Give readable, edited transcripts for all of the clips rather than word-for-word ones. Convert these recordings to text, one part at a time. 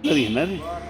येणार आहे.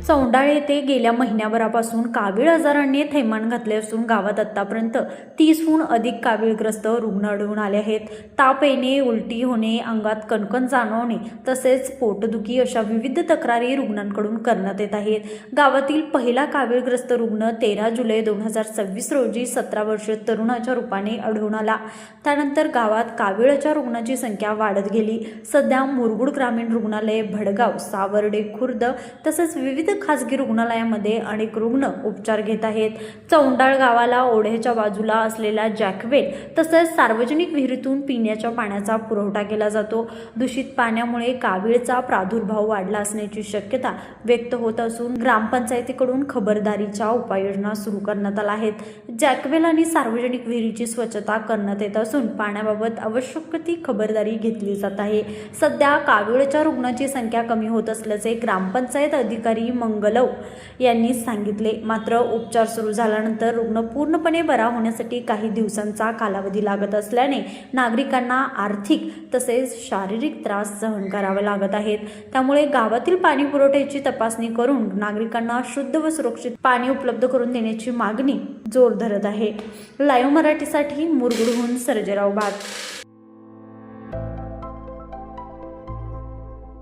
चौंडाळ येथे गेल्या महिन्याभरापासून कावीळ आजाराने थैमान घातले असून गावात आतापर्यंत 30हून अधिक कावीळग्रस्त रुग्ण आढळून आले आहेत. ताप येणे, उलटी होणे, अंगात कणकण जाणवणे तसेच पोटदुखी अशा विविध तक्रारी रुग्णांकडून करण्यात येत आहेत. गावातील पहिला कावीळग्रस्त रुग्ण 13 जुलै 2026 रोजी 17 वर्षीय तरुणाच्या रूपाने आढळून आला. त्यानंतर गावात कावीळच्या रुग्णांची संख्या वाढत गेली. सध्या मुरगुड ग्रामीण रुग्णालय, भडगाव, सावर्डे खुर्द तसेच विविध खासगी रुग्णालयामध्ये अनेक रुग्ण उपचार घेत आहेत. चौंडाळ गावाला ओढ्याच्या बाजूला असलेल्या जॅकवेल तसेच सार्वजनिक विहिरीतून पिण्याच्या पाण्याचा पुरवठा केला जातो. दूषित पाण्यामुळे कावीळचा प्रादुर्भाव वाढला असण्याची शक्यता व्यक्त होत असून ग्रामपंचायतीकडून खबरदारीच्या उपाययोजना सुरू करण्यात आल्या आहेत. जॅकवेल आणि सार्वजनिक विहिरीची स्वच्छता करण्यात येत असून पाण्याबाबत आवश्यक ती खबरदारी घेतली जात आहे. सध्या कावीळच्या रुग्णांची संख्या कमी होत असल्याचे ग्रामपंचायत अधिकारी मंगलव यांनी सांगितले. मात्र उपचार सुरू झाल्यानंतर रुग्ण पूर्णपणे बरा होण्यासाठी काही दिवसांचा कालावधी लागत असल्याने नागरिकांना आर्थिक तसेच शारीरिक त्रास सहन करावे लागत आहेत. त्यामुळे गावातील पाणी पुरवठ्याची तपासणी करून नागरिकांना शुद्ध व सुरक्षित पाणी उपलब्ध करून देण्याची मागणी जोर धरत आहे. लाईव्ह मराठीसाठी मुरगुडहून सर्जेराव बाग.